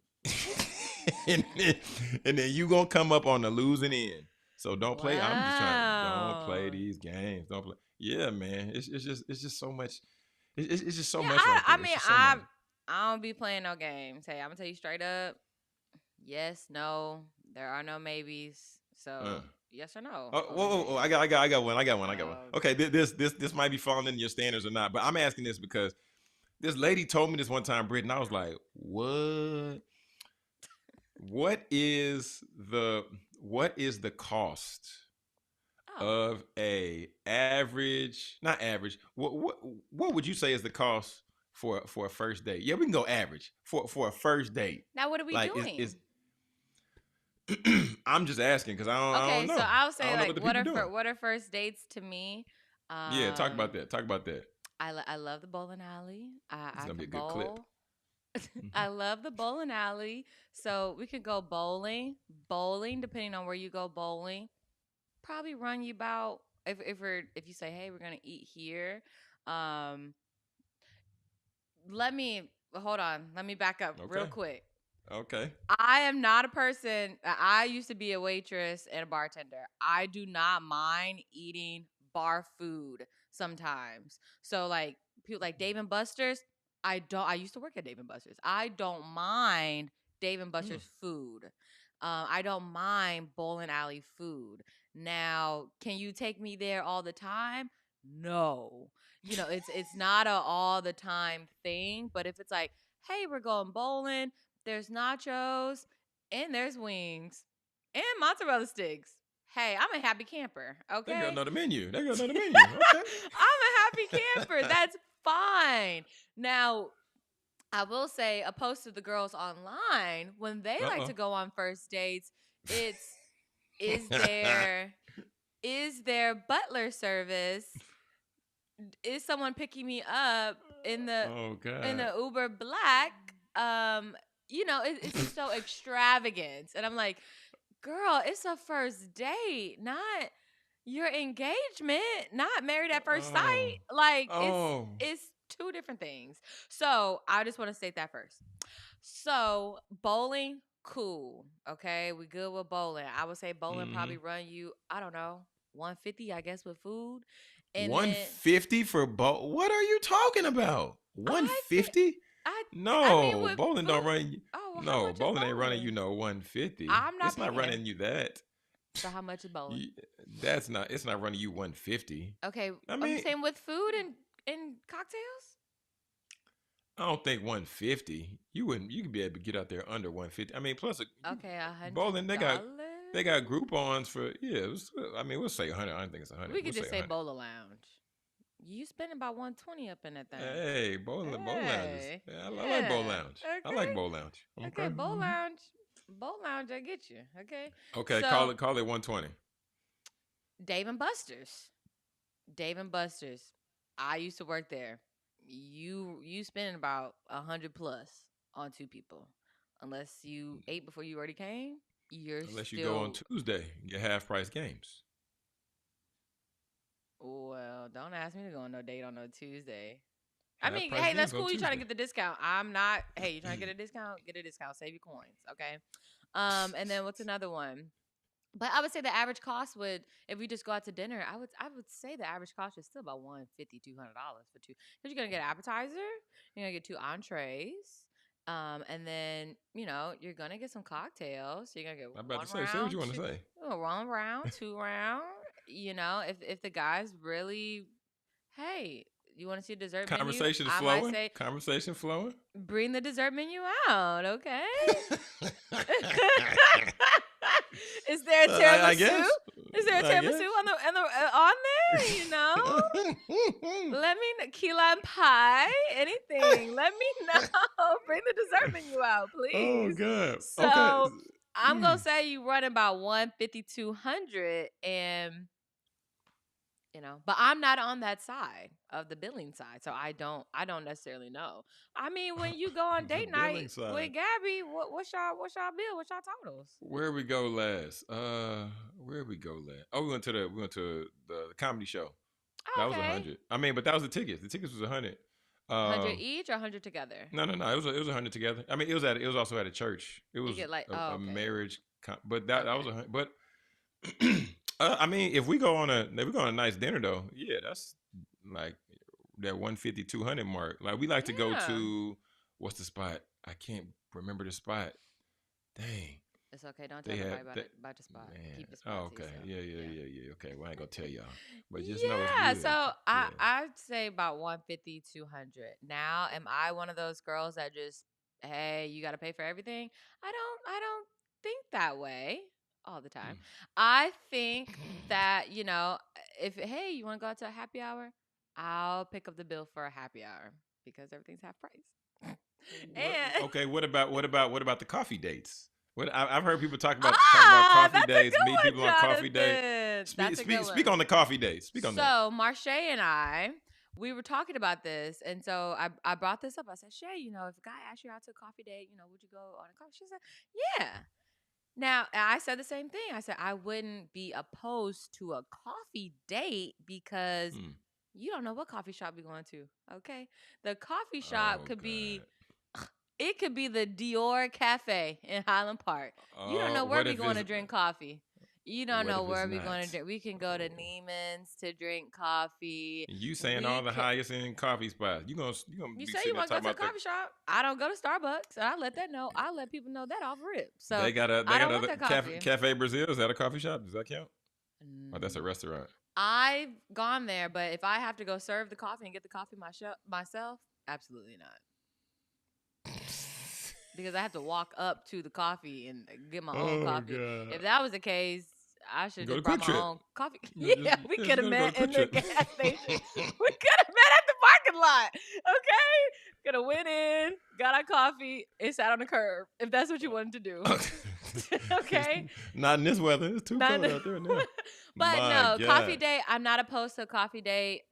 and then, and then you gonna come up on the losing end. So don't play. I'm just trying. Don't play Wow. these games. Don't play. Yeah, man. It's just so much. It's just so Yeah, much right I there. It's mean, just so much. I don't be playing no games. Hey, I'm gonna tell you straight up. Yes, no. There are no maybes. Uh. So yes or no Oh, on whoa, the whoa, whoa, game. I got one. I got one. Oh, Okay, this might be falling into your standards or not, but I'm asking this because this lady told me this one time, Britt, and I was like, what? What is the what is the cost oh. of a average, not average, what would you say is the cost for a first date? Yeah, we can go average for a first date. Now what are we Like doing? I'm just asking because I don't Okay, so know. I'll I say don't know like what the people doing. what are first dates to me? Yeah, talk about that. Talk about that. I love the bowling alley. It's I gonna be a can good clip. bowl. Mhm. I love the bowling alley. So we could go bowling, depending on where you go bowling. Probably run you about if you say, hey, we're gonna eat here, um, let me hold on. Let me back up real Okay. quick. Okay. I am not a person. I used to be a waitress and a bartender. I do not mind eating bar food sometimes. So like people like Dave and Buster's, I don't. I used to work at Dave and Buster's. I don't mind Dave and Mm. Buster's food. I don't mind bowling alley food. Now, can you take me there all the time? No. It's not a all the time thing. But if it's like, hey, we're going bowling, there's nachos, and there's wings, and mozzarella sticks. Hey, I'm a happy camper, They got okay? another menu. They got another menu. Okay. I'm a happy camper. That's fine. Now, I will say, opposed to the girls online, when they like Uh-oh. to go on first dates, it's is there butler service? Is someone picking me up in the Oh God. Uber Black? It's just so extravagant, and I'm like, girl, it's a first date, not your engagement, not married at first Oh. sight. Like Oh. it's two different things. So I just want to state that first. So bowling, cool. Okay, we good with bowling. I would say bowling Mm-hmm. probably run you, I don't know, 150, I guess, with food. And then 150 for What are you talking about? I think 150? I mean No, with bowling don't food. run you. Oh, well, how No, much is bowling ain't running you bowling? no 150. I'm not It's not paying. running you that. So how much is bowling? You, it's not running you 150. Okay, I are you mean, saying with food and cocktails? I don't think 150. You could be able to get out there under 150. I mean, plus Okay, bowling $100. they got Groupons for I mean, we'll say 100. I don't think it's 100. We We'll could say just say 100. bowler lounge. You spend about 120 up in that thing. Hey, bowl lounges. Hey, Yeah, I like bowl yeah, lounge. I like bowl okay, lounge. Okay. okay. Mhm. Bowl lounge. I get you. Okay, Okay, so call it 120. Dave and Buster's. Dave and Buster's. I used to work there. You spend about 100 plus on two people, unless you ate before you already came. You're Unless you go on still Tuesday, and get half price games. well. Don't ask me to go on no date on no Tuesday. I Half mean, price hey, that's games on cool. You trying to Tuesday. get the discount? I'm not. Hey, you trying to get a discount? Get a discount. Save your coins, okay? And then what's another one? But I would say the average cost would, if we just go out to dinner, I would say the average cost is still about $150, $200 for two. Because you're gonna get an appetizer, you're gonna get two entrees, and then you're gonna get some cocktails. So you're gonna get I'm about one to say what round, you want to say. one round, two round. If the guys really, hey, you want to see a dessert menu? Conversation I might flowing. say Conversation flowing. bring the dessert menu out, okay? Is there a I tiramisu? guess. Is there a I tiramisu guess. on there? Let me know. Key lime pie, anything. Let me know. Bring the dessert menu out, Oh please. God. Okay. So I'm gonna Mm. say you run about 150, 200, and but I'm not on that side of the billing side, so I don't necessarily know. I mean, when you go on The date night billing side. with Gabby, what's y'all bill? What's y'all totals? Where we go last? Where we go last? Oh, we went to the comedy show. Oh, That was okay, 100. I mean, but that was the tickets. The tickets was 100. 100 each or 100 together? No, no, no. It was 100 together. I mean, it was also at a church. It You was get like, oh, a okay, marriage, but that was okay. 100. But I mean, if we go on a nice dinner though, yeah, that's like that 150 200 mark. Like we like to go Yeah, to what's the spot? I can't remember the spot. Dang, it's okay. Don't they tell had nobody about that. it. About your spot. Man, Keep the spot oh to okay, yourself. yeah, yeah, Yeah. yeah, yeah. Okay, well I ain't gonna tell y'all, but just know it's Yeah, so good. I Yeah. I'd say about 150, 200. Now, am I one of those girls that just, hey, you got to pay for everything? I don't think that way all the time. Mm. I think that, if hey, you want to go out to a happy hour, I'll pick up the bill for a happy hour because everything's half price. What? And Okay. What about the coffee dates? I've heard people talk about ah, coffee that's a dates, meet good people on one, coffee date. Jonathan. That's a good Speak one. on the coffee dates. Speak on that. So Marche and I, we were talking about this, and so I brought this up. I said, Shay, if a guy asked you out to a coffee date, would you go on a coffee? She said, yeah. Now, I said the same thing. I said I wouldn't be opposed to a coffee date because Hmm. you don't know what coffee shop you're going to. Okay. The coffee shop Oh could be, God. it could be the Dior Cafe in Highland Park. You don't know where What we if going it's to drink coffee. You don't what know if it's where we going to not? drink. We can go to Oh. Neiman's to drink coffee. You saying all We the could. highest end coffee spots. You gonna You be say sitting you there want to go talking to a about the coffee shop. I don't go to Starbucks. And I let that know. I let people know that off rip. So they I got don't want a that coffee. Cafe Brazil. Is that a coffee shop? Does that count? Oh, that's a Mm, restaurant. I've gone there, but if I have to go serve the coffee and get the coffee myself, absolutely not. Because I have to walk up to the coffee and get my own Oh coffee. God. If that was the case, I should have Go to just brought Quick my Trip. own coffee. Just, Yeah, we just could have gotta go to met Quick in the Trip. gas station. We could have met at the parking lot. Okay? Could have went in, got our coffee, and sat on the curb if that's what you wanted to do. Okay? Not in this weather. It's too Not cold out there now. but My no, coffee God. date. I'm not opposed to a coffee date.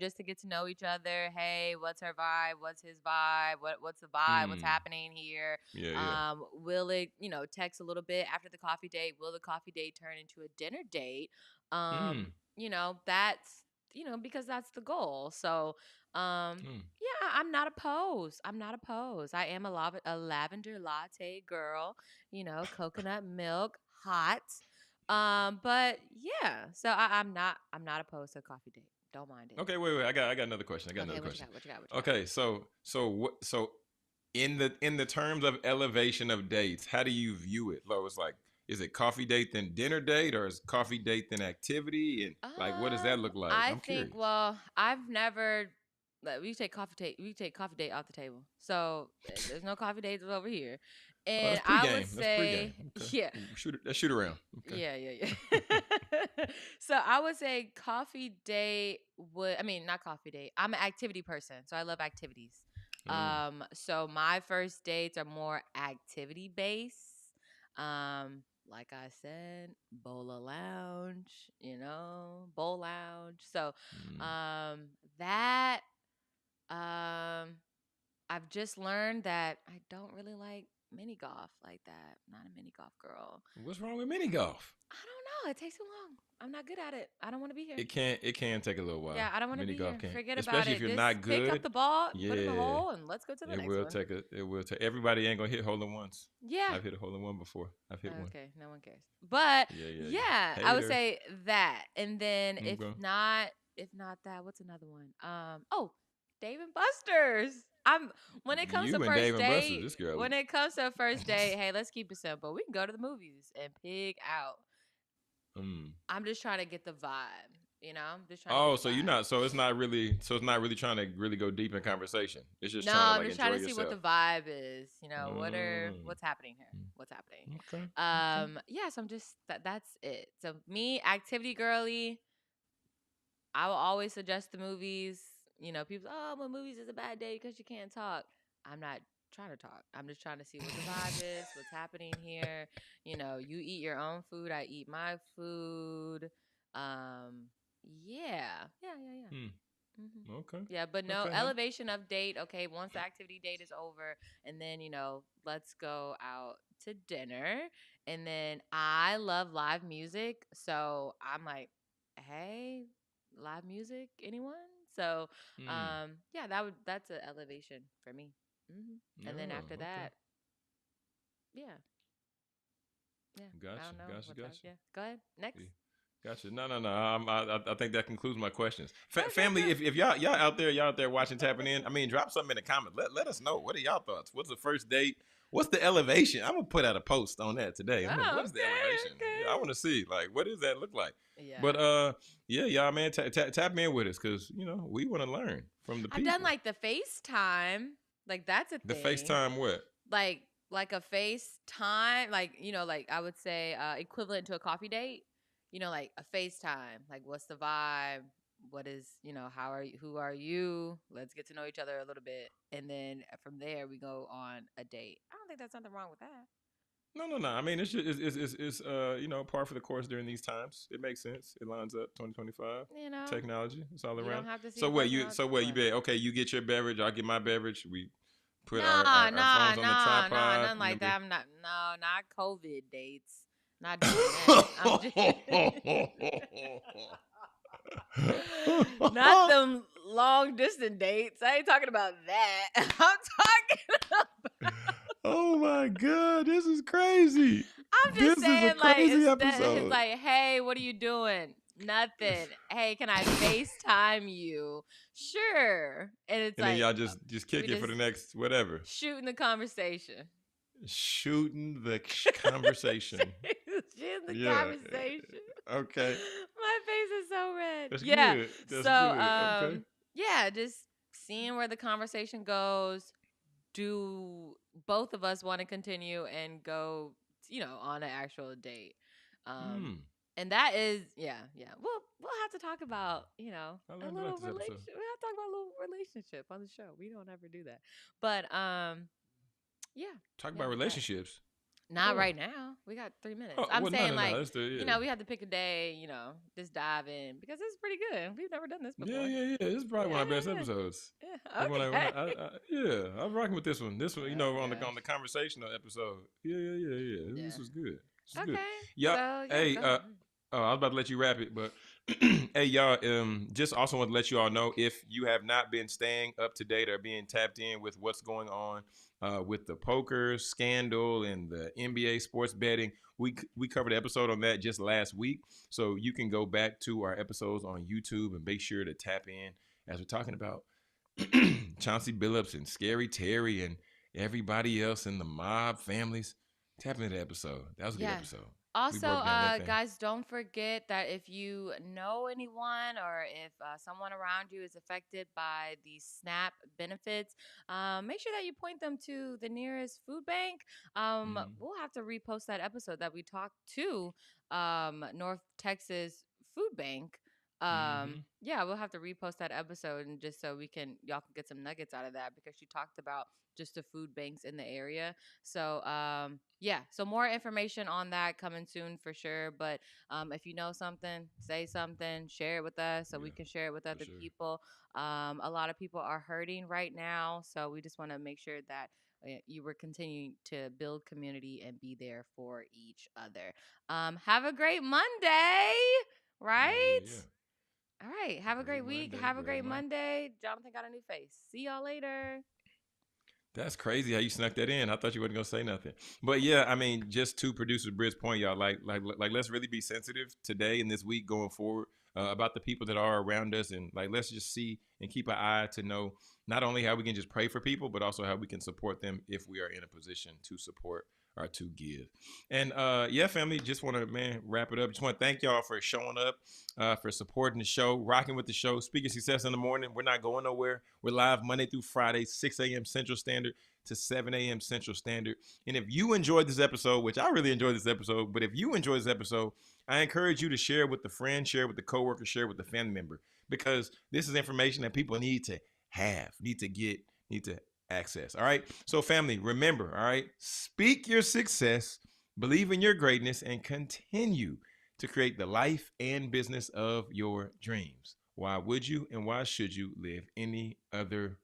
Just to get to know each other. Hey, what's her vibe? What's his vibe? What's the vibe? What's Hmm. happening here? Yeah, yeah. Will it, text a little bit after the coffee date? Will the coffee date turn into a dinner date? Hmm. That's because that's the goal. So, Hmm. yeah, I'm not opposed. I'm not opposed. I am a lavender latte girl. Coconut milk, hot. But yeah, so I'm not opposed to a coffee date. Don't mind it. Okay, wait. I got another question. I got Okay, another what you question. got? What you got? What you got? Okay, so in the terms of elevation of dates, how do you view it? Lo, it's like, is it coffee date then dinner date, or is coffee date then activity, and like what does that look like? I I'm think. curious. Well, I've never. We take coffee date. We take coffee date off the table. So there's no coffee dates over here. Oh, And that's I would pregame. That's pregame. say, Okay, yeah, shoot around. Okay. yeah. So I would say coffee date would. I mean, not coffee date. I'm an activity person, so I love activities. Mm. So my first dates are more activity based. Like I said, Bola Lounge, Bowl Lounge. So, Mm. um, that um, I've just learned that I don't really like mini golf like that. I'm not a mini golf girl. What's wrong with mini golf? I don't know. It takes too long. I'm not good at it. I don't want to be here. It can take a little while. Yeah, I don't want to Mini be golf here. can, Forget about especially if it. you're Just not pick up good. the ball, put it in the Yeah, hole, and let's go to the next one. it will take. Everybody ain't gonna hit hole in ones. Yeah. I've hit a hole in one before. I've hit one. Okay, no one cares. But Yeah. yeah, I would Hater. say that. And then if Okay. not that, what's another one? Dave and Buster's. I'm when it comes to You and Dave first and Buster's, date, this girl. when it comes to a first date, hey, let's keep it simple. We can go to the movies and pig out. Mm. I'm just trying to get the vibe, I'm just trying to get Oh, the so you're vibe. not. So it's not really trying to really go deep in conversation. It's just No, trying to I'm like just trying enjoy to see what yourself. the vibe is. Mm. What's happening here? What's happening? Okay. Okay. Yeah, so I'm just that's it. So me, activity girly, I will always suggest the movies. People, oh, well, movies is a bad day because you can't talk. I'm not trying to talk. I'm just trying to see what the vibe is, what's happening here. You eat your own food, I eat my food. Yeah. Hmm. hmm Okay. Yeah, but no Okay. Huh? elevation of date. Okay, once the activity date is over, and then let's go out to dinner. And then I love live music, so I'm like, hey, live music, anyone? So, Hmm. yeah, that's an elevation for me. And then Oh, after okay. that, yeah, yeah, I Gotcha. don't know Gotcha. what's else. Gotcha. Yeah, go ahead next. Yeah. Gotcha. No. I think that concludes my questions. Family, Good. if y'all out there watching, tapping in. I mean, drop something in the comments. Let us know. What are y'all thoughts? What's the first date? What's the elevation? I'm gonna put out a post on that today. I'm like, Oh, what is the elevation? Yeah, I want okay. to see like what does that look like. But Yeah. yeah, y'all, man, tap in with us because we want to learn from the I've done people. like the FaceTime. Like that's a The thing. FaceTime what? Like a FaceTime, like I would say equivalent to a coffee date. Like a FaceTime. Like what's the vibe? What is, how are you, who are you? Let's get to know each other a little bit. And then from there we go on a date. I don't think there's nothing wrong with that. No. I mean, it's just, it's par for the course during these times. It makes sense. It lines up. 2025 You know, technology. It's all you around. don't have to see So the what person you all so what you what? be okay? You get your beverage. I'll get my beverage. We Put Nah, our nah, phones on the nah, nah, tripod. nothing And then like that. I'm not. No, not COVID dates. Not doing that. I'm just. Not them long distance dates. I ain't talking about that. I'm talking. Oh my God, this is crazy. I'm just This is a saying, like, crazy instead, it's episode. like, hey, what are you doing? Nothing. Hey, can I FaceTime you? Sure. And it's And then like, y'all just we kick it for just the next whatever. shooting the conversation. Shooting the conversation. Shooting the Yeah. conversation. Okay. My face is so red. That's Yeah. good. That's So, good. Okay. yeah, just seeing where the conversation goes. Do both of us want to continue and go, on an actual date? Um, Hmm. and that is, yeah. We'll have to talk about, I a learned a lot little this episode. relationship. We have to talk about a little relationship on the show. We don't ever do that, but yeah, Talk yeah, about that. relationships. Not Oh. right now. We got 3 minutes. Oh I'm well, saying, no. like, That's the yeah. we have to pick a day. Just dive in because it's pretty good. We've never done this Yeah, before. yeah, yeah. This is probably one Yeah, of our best yeah, episodes. yeah. This Yeah. one, Okay. yeah, I'm rocking with this one. This one, Oh on gosh. the conversational episode. Yeah. This Yeah. was good. This was good. Okay. Yeah. So yeah, Hey, go ahead. oh, I was about to let you wrap it, but hey, y'all. Just also want to let you all know if you have not been staying up to date or being tapped in with what's going on with the poker scandal and the NBA sports betting. We covered an episode on that just last week, so you can go back to our episodes on YouTube and make sure to tap in as we're talking about Chauncey Billups and Scary Terry and everybody else in the mob families. Tap into the episode. That was a good Yeah. episode. We Also, broke down that thing. guys, don't forget that if you know anyone or if someone around you is affected by the SNAP benefits, make sure that you point them to the nearest food bank. Mm-hmm. We'll have to repost that episode that we talked to North Texas Food Bank. Mm-hmm. Yeah, we'll have to repost that episode and just so y'all can get some nuggets out of that because she talked about just the food banks in the area. So yeah, so more information on that coming soon for sure. But if you know something, say something, share it with us so we Yeah, can share it with for other sure. people. A lot of people are hurting right now, so we just want to make sure that you were continuing to build community and be there for each other. Have a great Monday, right? Yeah. All right. Have a Great great week. Monday. Have a Great great Monday. Monday. Jonathan got a new face. See y'all later. That's crazy how you snuck that in. I thought you wasn't gonna say nothing. But yeah, I mean, just to producer Britt's point, y'all, like, let's really be sensitive today and this week going forward about the people that are around us, and like, let's just see and keep an eye to know not only how we can just pray for people, but also how we can support them if we are in a position to support or to give. And yeah, family, just want to wrap it up. Just want to thank y'all for showing up, for supporting the show, rocking with the show. Speaking Success in the Morning. We're not going nowhere. We're live Monday through Friday, 6 a.m. Central Standard to 7 a.m. Central Standard. And if you enjoyed this episode, which I really enjoyed this episode, but if you enjoyed this episode, I encourage you to share it with the friend, share it with the coworker, share it with the family member, because this is information that people need to have, need to get, need to access. All right. So, family, remember, all right, speak your success, believe in your greatness, and continue to create the life and business of your dreams. Why would you and why should you live any other